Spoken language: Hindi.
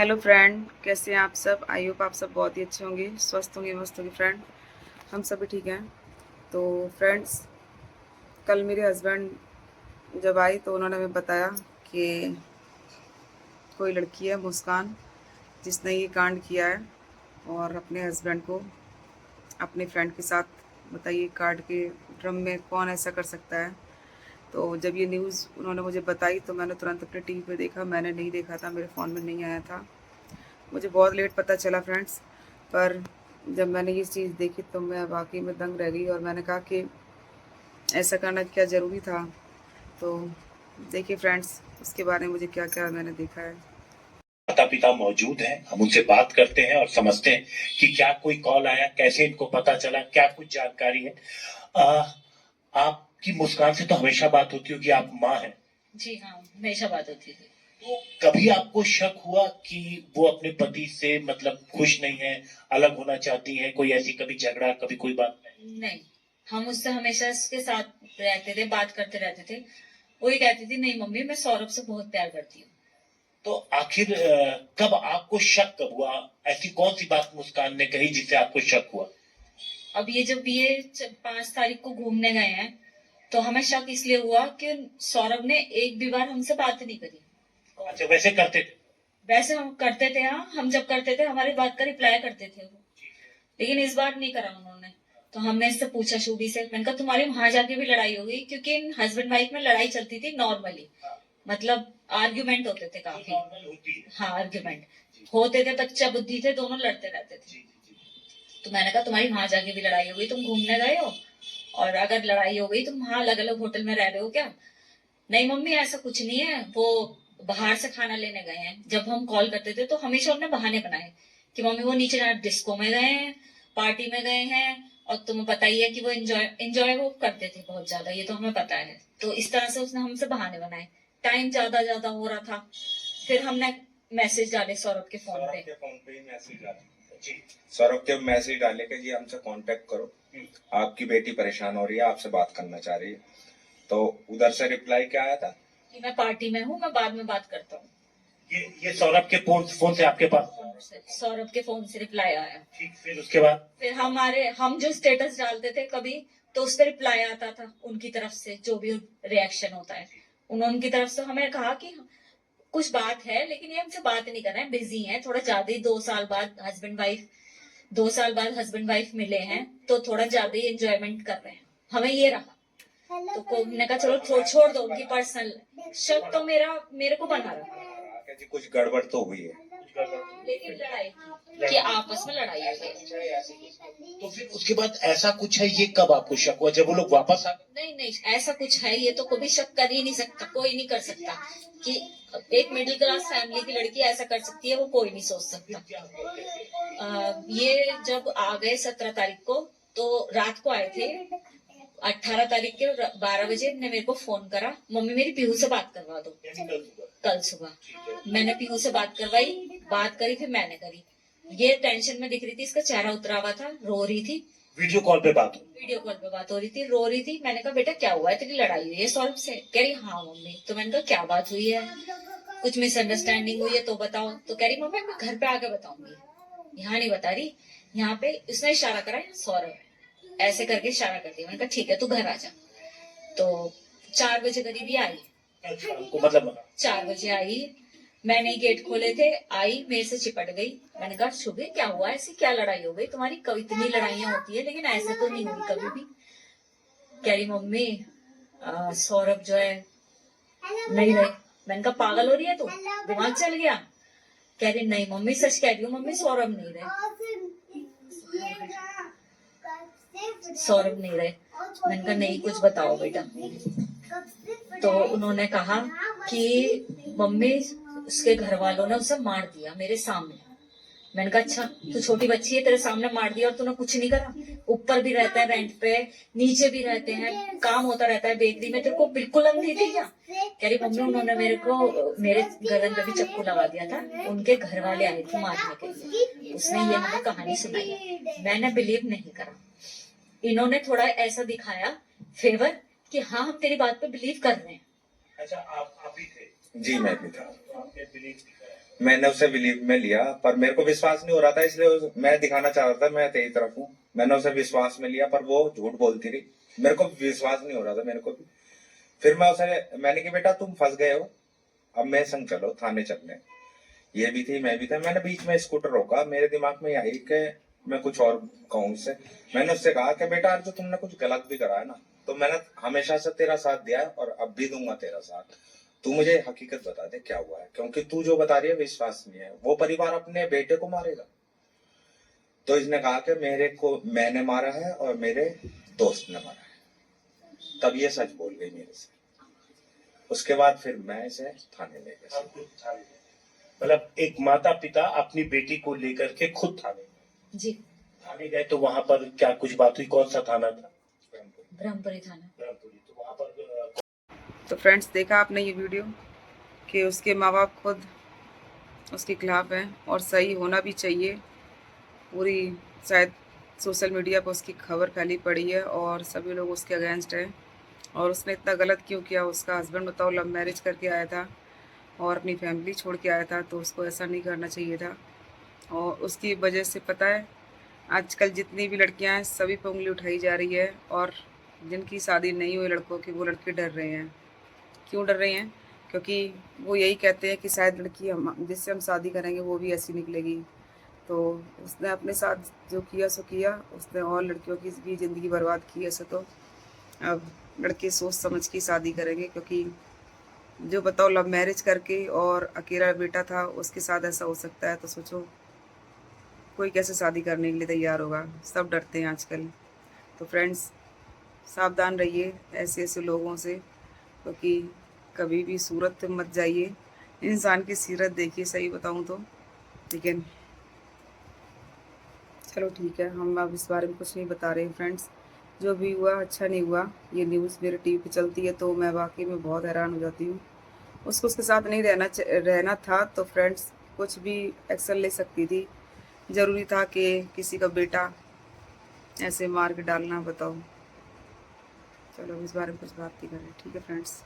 हेलो फ्रेंड, कैसे हैं आप सब। आई होप आप सब बहुत ही अच्छे होंगे, स्वस्थ होंगे, मस्त होंगे। फ्रेंड, हम सब भी ठीक हैं। तो फ्रेंड्स, कल मेरे हस्बैंड जब आई तो उन्होंने हमें बताया कि कोई लड़की है मुस्कान, जिसने ये कांड किया है और अपने हस्बैंड को अपने फ्रेंड के साथ, बताइए, काट के ड्रम में कौन ऐसा कर सकता है। तो जब ये न्यूज़ उन्होंने मुझे बताई तो मैंने तुरंत अपने टीवी पे देखा। मैंने नहीं देखा था, मेरे फ़ोन में नहीं आया था, मुझे बहुत लेट पता चला फ्रेंड्स। पर जब मैंने ये चीज़ देखी तो मैं वाकई में दंग रह गई और मैंने कहा कि ऐसा करना क्या ज़रूरी था। तो देखिए फ्रेंड्स, उसके बारे में मुझे क्या क्या मैंने देखा है। माता पिता मौजूद हैं, हम उनसे बात करते हैं और समझते हैं कि क्या कोई कॉल आया, कैसे इनको पता चला, क्या कुछ जानकारी है। आपकी मुस्कान से तो हमेशा बात होती होगी, आप माँ हैं। जी हाँ, हमेशा बात होती थी। तो कभी आपको शक हुआ कि वो अपने पति से मतलब खुश नहीं है, अलग होना चाहती है, कोई ऐसी कभी झगड़ा, कभी कोई बात नहीं, हम उससे हमेशा उसके साथ रहते थे, बात करते रहते थे। वो ही कहती थी, नहीं मम्मी, मैं सौरभ से बहुत प्यार करती हूँ। तो आखिर कब आपको शक कब हुआ, ऐसी कौन सी बात मुस्कान ने कही जिससे आपको शक हुआ? अब ये जब ये 5 तारीख को घूमने गए हैं तो हमें शक इसलिए हुआ कि सौरभ ने एक भी बार हमसे बात नहीं करी। अच्छा, वैसे करते थे? वैसे हम करते थे, हाँ, हम जब करते थे हमारी बात का रिप्लाई करते थे वो, लेकिन इस बार नहीं करा उन्होंने। तो हमने इससे पूछा, शूबी से, मैंने कहा तुम्हारी वहां जाके भी लड़ाई हो गई? क्योंकि हस्बैंड वाइफ में लड़ाई चलती थी नॉर्मली, मतलब आर्ग्यूमेंट होते थे काफी। हाँ, आर्ग्यूमेंट होते थे, बच्चा बुद्धि थे, दोनों लड़ते रहते थे। तो मैंने कहा तुम्हारी वहां जाके भी लड़ाई हो गई, तुम घूमने गए हो और अगर लड़ाई हो गई तुम वहां अलग अलग होटल में रह रहे हो क्या? नहीं मम्मी, ऐसा कुछ नहीं है, वो बाहर से खाना लेने गए हैं। जब हम कॉल करते थे तो हमेशा उन्होंने बहाने बनाए कि मम्मी वो नीचे डिस्को में गए हैं, पार्टी में गए हैं, और तुम्हें पता ही है कि वो एंजॉय वो करते थे बहुत ज्यादा, ये तो हमें पता है। तो इस तरह से उसने हमसे बहाने बनाए। टाइम ज्यादा ज्यादा हो रहा था, फिर हमने मैसेज डाले सौरभ के फोन पे ही मैसेज डाले जी। सौरभ के मैसेज डाले कि जी हमसे कांटेक्ट करो, आपकी बेटी परेशान हो रही है, आपसे बात करना चाह रही है। तो उधर से रिप्लाई क्या आया था कि मैं पार्टी में हूँ, मैं बाद में बात करता हूँ। ये सौरभ के फोन से आपके पास? सौरभ के फोन से रिप्लाई आया। ठीक, फिर उसके बाद फिर हम जो स्टेटस डालते थे कभी, तो उस पर रिप्लाई आता था उनकी तरफ से, जो भी रिएक्शन होता है। उन्होंने उनकी तरफ से हमें कहा कि कुछ बात है, लेकिन ये हमसे बात नहीं कर रहे हैं, बिजी हैं, थोड़ा ज्यादा ही 2 साल बाद हस्बैंड वाइफ मिले हैं, तो थोड़ा ज्यादा ही एंजॉयमेंट कर रहे हैं, हमें ये रहा। तो हमने कहा चलो छोड़ दो उनकी पर्सनल। शक तो मेरे को बना रहा कि कुछ गड़बड़ तो हुई है, लेकिन लड़ाई कि आपस में लड़ाई हो गई। तो फिर उसके बाद ऐसा कुछ है, ये कब आपको शक हुआ, जब वो लोग वापस आ गए? नहीं, ऐसा कुछ है, ये तो कभी शक कर ही नहीं सकता, कोई नहीं कर सकता कि एक मिडिल क्लास फैमिली की लड़की ऐसा कर सकती है, वो कोई नहीं सोच सकता। ये जब आ गए 17 तारीख को, तो रात को आए थे। 18 तारीख के 12 बजे ने मेरे को फोन करा, मम्मी मेरी पीहू से बात करवा दो। कल सुबह मैंने पीहू से बात करवाई, बात करी, फिर मैंने करी। ये टेंशन में दिख रही थी, इसका चेहरा उतरा हुआ था, रो रही थी। वीडियो कॉल पे बात हो रही थी, रो रही थी। मैंने कहा बेटा क्या हुआ है, तेरी लड़ाई हुई है सौरभ से? कह रही हाँ मम्मी। तो मैंने कहा क्या बात हुई है, कुछ मिसअंडरस्टैंडिंग हुई है तो बताओ। तो कह रही मम्मी मैं घर पे आके बताऊंगी, यहाँ नहीं बता रही। यहाँ पे उसने इशारा करा, यहाँ सौरभ है, ऐसे करके इशारा कर दिया। मैंने कहा ठीक है, तू घर आ जा। तो 4 बजे करीब ही आई, मतलब 4 बजे आई, मैंने गेट खोले थे, आई, मेरे से चिपट गई। मैंने कहा शुभे क्या हुआ, ऐसी क्या लड़ाई हो गई तुम्हारी? कभी इतनी लड़ाइयां होती है लेकिन ऐसे तो नहीं हुई कभी भी। कह रही मम्मी सौरभ जो है नहीं रहे। मैंने कहा पागल हो रही है तू, दिमाग चल गया? कह रही नहीं मम्मी, सच कह रही हूँ मम्मी, सौरभ नहीं रहे, सौरभ नहीं रहे। मैंने कहा नहीं, कुछ बताओ बेटा। तो उन्होंने कहा कि मम्मी उसके घर वालों ने उसे मार दिया मेरे सामने। मैंने कहा अच्छा, तू छोटी बच्ची है, तेरे सामने मार दिया और तूने कुछ नहीं करा? ऊपर भी रहते हैं रेंट पे, नीचे भी रहते हैं, काम होता रहता है बेकरी में, तेरे को बिल्कुल अंधी थी क्या? कह रही मम्मी उन्होंने मेरे गर्दन पे भी चक्कू लगा दिया था, उनके घर वाले आए थे मारने के लिए, उसने ये हमें कहानी सुनाई। मैंने बिलीव नहीं करा। इन्होंने थोड़ा ऐसा दिखाया फेवर कि हाँ हम तेरी बात पे बिलीव कर रहे हैं। अच्छा, आप भी थे? जी मैं भी था। मैंने उसे बिलीव में लिया, पर मेरे को विश्वास नहीं हो रहा था, इसलिए मैं दिखाना चाह रहा था मैं तेरी तरफ हूँ। मैंने उसे विश्वास में लिया, पर वो झूठ बोलती रही, मेरे को विश्वास नहीं हो रहा था मेरे को भी। फिर मैंने कहा बेटा तुम फंस गए हो, अब मेरे संग चलो थाने चलने। ये भी थी, मैं भी था। मैंने बीच में स्कूटर रोका, मेरे दिमाग में आई कि मैं कुछ और कहूँ उससे। मैंने उससे कहा कि बेटा आज तो तुमने कुछ गलत भी करा है ना, तो मैंने हमेशा से तेरा साथ दिया है और अब भी दूंगा तेरा साथ। तू मुझे हकीकत बता दे क्या हुआ है, क्योंकि तू जो बता रही है विश्वास नहीं है। वो परिवार अपने बेटे को मारेगा। तो इसने कहा कि मेरे को मैंने मारा है और मेरे दोस्त ने मारा है। तब ये सच बोल गई मेरे से। उसके बाद फिर मैं इसे थाने ले गया। मतलब एक माता पिता अपनी बेटी को लेकर के खुद जी थाने गए, तो वहां पर क्या कुछ बात हुई? कौन सा थाना था? ब्रह्मपुरी थाना। ब्रह्मपुरी। तो वहां पर तो फ्रेंड्स, देखा आपने ये वीडियो कि उसके माँ बाप खुद उसके खिलाफ हैं, और सही होना भी चाहिए। पूरी शायद सोशल मीडिया पर उसकी खबर फैली पड़ी है और सभी लोग उसके अगेंस्ट हैं। और उसने इतना गलत क्यों किया? उसका हस्बैंड बताओ लव मैरिज करके आया था और अपनी फैमिली छोड़ के आया था, तो उसको ऐसा नहीं करना चाहिए था। और उसकी वजह से पता है आजकल जितनी भी लड़कियां हैं सभी पर उंगली उठाई जा रही है, और जिनकी शादी नहीं हुई लड़कों की, वो लड़के डर रहे हैं। क्यों डर रहे हैं? क्योंकि वो यही कहते हैं कि शायद लड़की हम जिससे हम शादी करेंगे वो भी ऐसी निकलेगी। तो उसने अपने साथ जो किया सो किया, उसने और लड़कियों की भी ज़िंदगी बर्बाद की। ऐसे तो अब लड़के सोच समझ के शादी करेंगे, क्योंकि जो बताओ लव मैरिज करके और अकेला बेटा था उसके साथ ऐसा हो सकता है, तो सोचो कोई कैसे शादी करने के लिए तैयार होगा। सब डरते हैं आजकल। तो फ्रेंड्स, सावधान रहिए ऐसे ऐसे लोगों से, क्योंकि कभी भी सूरत पे मत जाइए। इंसान की सीरत देखिए, सही बताऊं तो। लेकिन चलो ठीक है, हम अब इस बारे में कुछ नहीं बता रहे हैं फ्रेंड्स। जो भी हुआ अच्छा नहीं हुआ। ये न्यूज़ मेरे टीवी पे चलती है तो मैं वाकई में बहुत हैरान हो जाती हूँ। उसको उसके साथ नहीं रहना था तो फ्रेंड्स कुछ भी एक्शन ले सकती थी। ज़रूरी था कि किसी का बेटा ऐसे मार के डालना? बताओ। चलो इस बारे में कुछ बात नहीं करें, ठीक है फ्रेंड्स।